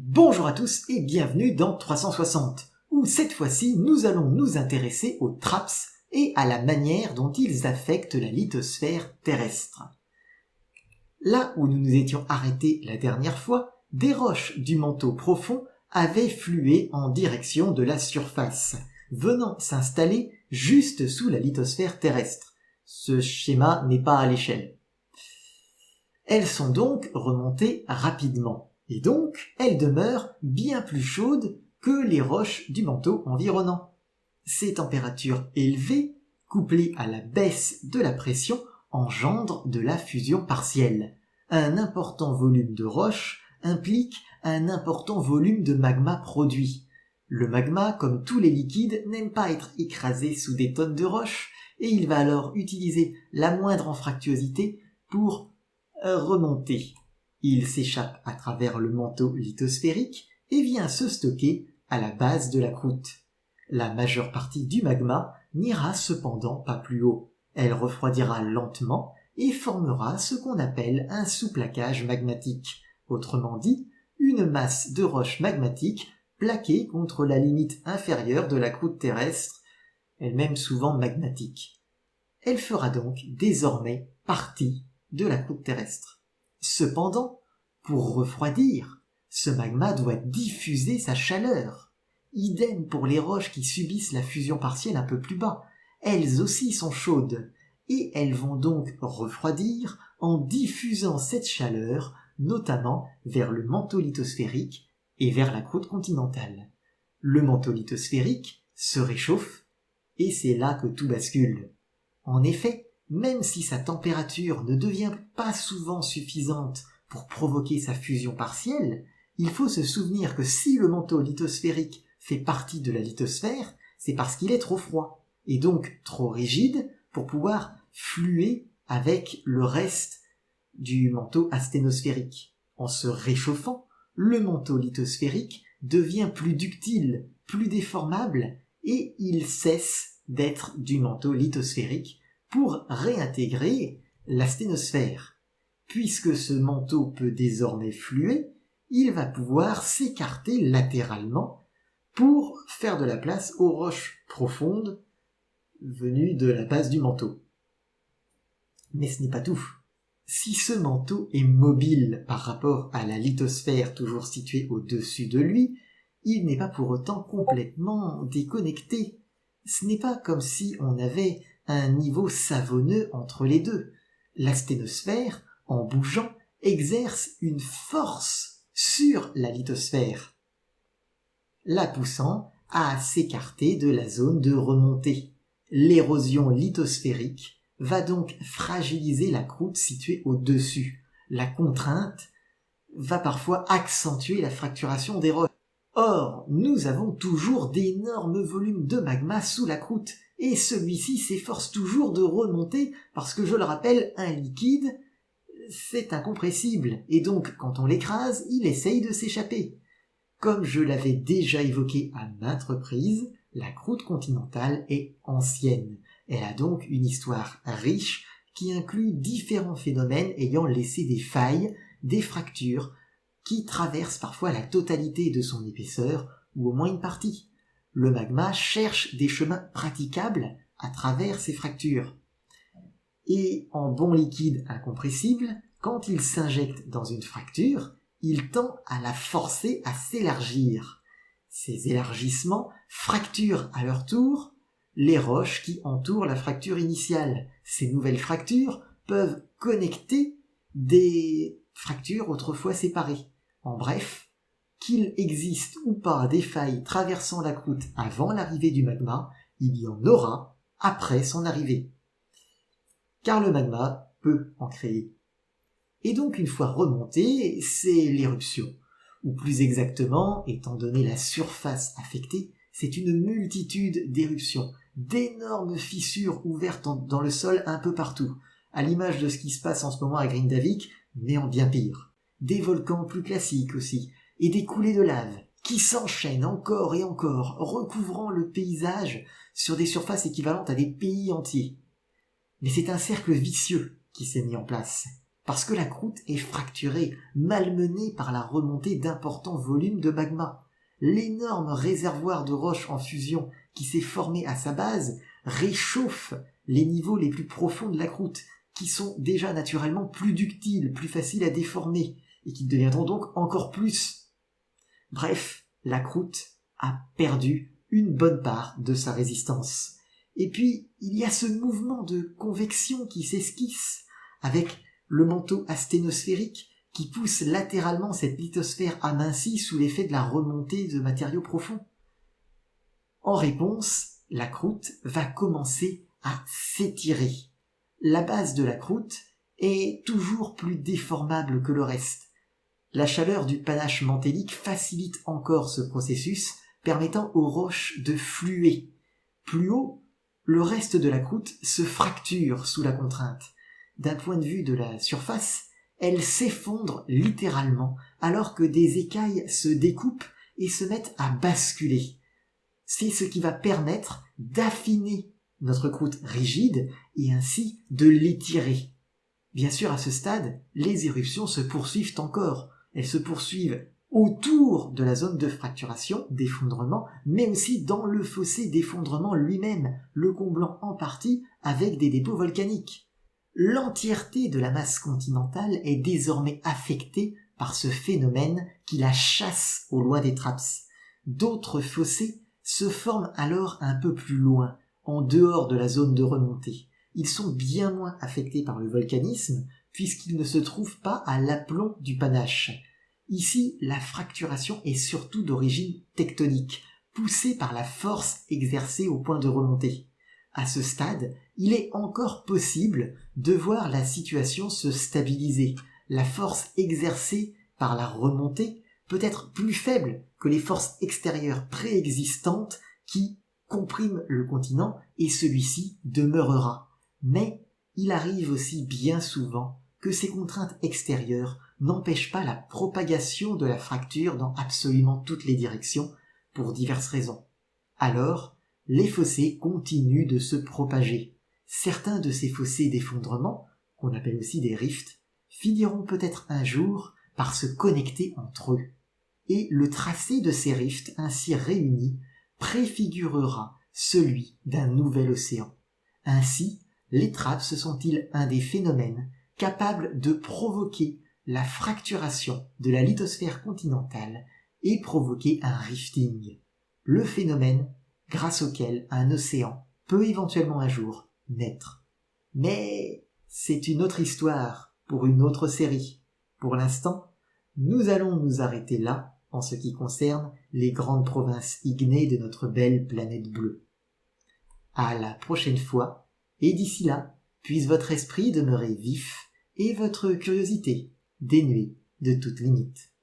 Bonjour à tous et bienvenue dans 360, où cette fois-ci nous allons nous intéresser aux TRAPS et à la manière dont ils affectent la lithosphère terrestre. Là où nous nous étions arrêtés la dernière fois, des roches du manteau profond avaient flué en direction de la surface, venant s'installer juste sous la lithosphère terrestre. Ce schéma n'est pas à l'échelle. Elles sont donc remontées rapidement. Et donc, elles demeurent bien plus chaudes que les roches du manteau environnant. Ces températures élevées, couplées à la baisse de la pression, engendrent de la fusion partielle. Un important volume de roches implique un important volume de magma produit. Le magma, comme tous les liquides, n'aime pas être écrasé sous des tonnes de roches, et il va alors utiliser la moindre anfractuosité pour remonter. Il s'échappe à travers le manteau lithosphérique et vient se stocker à la base de la croûte. La majeure partie du magma n'ira cependant pas plus haut. Elle refroidira lentement et formera ce qu'on appelle un sous-plaquage magmatique. Autrement dit, une masse de roches magmatiques plaquée contre la limite inférieure de la croûte terrestre, elle-même souvent magmatique. Elle fera donc désormais partie de la croûte terrestre. Cependant, pour refroidir, ce magma doit diffuser sa chaleur. Idem pour les roches qui subissent la fusion partielle un peu plus bas. Elles aussi sont chaudes, et elles vont donc refroidir en diffusant cette chaleur, notamment vers le manteau lithosphérique et vers la croûte continentale. Le manteau lithosphérique se réchauffe, et c'est là que tout bascule. En effet, même si sa température ne devient pas souvent suffisante pour provoquer sa fusion partielle, il faut se souvenir que si le manteau lithosphérique fait partie de la lithosphère, c'est parce qu'il est trop froid, et donc trop rigide pour pouvoir fluer avec le reste du manteau asténosphérique. En se réchauffant, le manteau lithosphérique devient plus ductile, plus déformable, et il cesse d'être du manteau lithosphérique pour réintégrer l'asténosphère. Puisque ce manteau peut désormais fluer, il va pouvoir s'écarter latéralement pour faire de la place aux roches profondes venues de la base du manteau. Mais ce n'est pas tout. Si ce manteau est mobile par rapport à la lithosphère toujours située au-dessus de lui, il n'est pas pour autant complètement déconnecté. Ce n'est pas comme si on avait un niveau savonneux entre les deux. L'asténosphère, en bougeant, exerce une force sur la lithosphère, la poussant à s'écarter de la zone de remontée. L'érosion lithosphérique va donc fragiliser la croûte située au-dessus. La contrainte va parfois accentuer la fracturation des roches. Or, nous avons toujours d'énormes volumes de magma sous la croûte, et celui-ci s'efforce toujours de remonter parce que, je le rappelle, un liquide, c'est incompressible, et donc quand on l'écrase, il essaye de s'échapper. Comme je l'avais déjà évoqué à maintes reprises, la croûte continentale est ancienne. Elle a donc une histoire riche qui inclut différents phénomènes ayant laissé des failles, des fractures, qui traversent parfois la totalité de son épaisseur, ou au moins une partie. Le magma cherche des chemins praticables à travers ces fractures. Et en bon liquide incompressible, quand il s'injecte dans une fracture, il tend à la forcer à s'élargir. Ces élargissements fracturent à leur tour les roches qui entourent la fracture initiale. Ces nouvelles fractures peuvent connecter des fractures autrefois séparées. En bref, qu'il existe ou pas des failles traversant la croûte avant l'arrivée du magma, il y en aura après son arrivée. Car le magma peut en créer. Et donc une fois remonté, c'est l'éruption. Ou plus exactement, étant donné la surface affectée, c'est une multitude d'éruptions, d'énormes fissures ouvertes dans le sol un peu partout, à l'image de ce qui se passe en ce moment à Grindavik, mais en bien pire. Des volcans plus classiques aussi, et des coulées de lave, qui s'enchaînent encore et encore, recouvrant le paysage sur des surfaces équivalentes à des pays entiers. Mais c'est un cercle vicieux qui s'est mis en place. parce que la croûte est fracturée, malmenée par la remontée d'importants volumes de magma. L'énorme réservoir de roches en fusion qui s'est formé à sa base réchauffe les niveaux les plus profonds de la croûte, qui sont déjà naturellement plus ductiles, plus faciles à déformer, et qui deviendront donc encore plus. Bref, la croûte a perdu une bonne part de sa résistance. Et puis, il y a ce mouvement de convection qui s'esquisse, avec le manteau asténosphérique qui pousse latéralement cette lithosphère amincie sous l'effet de la remontée de matériaux profonds. En réponse, la croûte va commencer à s'étirer. La base de la croûte est toujours plus déformable que le reste. La chaleur du panache mantélique facilite encore ce processus, permettant aux roches de fluer. Plus haut, le reste de la croûte se fracture sous la contrainte. D'un point de vue de la surface, elle s'effondre littéralement, alors que des écailles se découpent et se mettent à basculer. C'est ce qui va permettre d'affiner notre croûte rigide et ainsi de l'étirer. Bien sûr, à ce stade, les éruptions se poursuivent encore. Elles se poursuivent autour de la zone de fracturation, d'effondrement, mais aussi dans le fossé d'effondrement lui-même, le comblant en partie avec des dépôts volcaniques. L'entièreté de la masse continentale est désormais affectée par ce phénomène qui la chasse au loin des traps. D'autres fossés se forment alors un peu plus loin, en dehors de la zone de remontée. Ils sont bien moins affectés par le volcanisme, puisqu'ils ne se trouvent pas à l'aplomb du panache. Ici, la fracturation est surtout d'origine tectonique, poussée par la force exercée au point de remontée. À ce stade, il est encore possible de voir la situation se stabiliser. La force exercée par la remontée peut être plus faible que les forces extérieures préexistantes qui compriment le continent et celui-ci demeurera. Mais il arrive aussi bien souvent que ces contraintes extérieures n'empêchent pas la propagation de la fracture dans absolument toutes les directions pour diverses raisons. Alors, les fossés continuent de se propager. Certains de ces fossés d'effondrement, qu'on appelle aussi des rifts, finiront peut-être un jour par se connecter entre eux. Et le tracé de ces rifts ainsi réunis préfigurera celui d'un nouvel océan. Ainsi, les traps sont-ils un des phénomènes capables de provoquer la fracturation de la lithosphère continentale et provoquer un rifting, le phénomène grâce auquel un océan peut éventuellement un jour naître. Mais c'est une autre histoire pour une autre série. Pour l'instant, nous allons nous arrêter là en ce qui concerne les grandes provinces ignées de notre belle planète bleue. À la prochaine fois, et d'ici là, puisse votre esprit demeurer vif et votre curiosité dénuée de toute limite.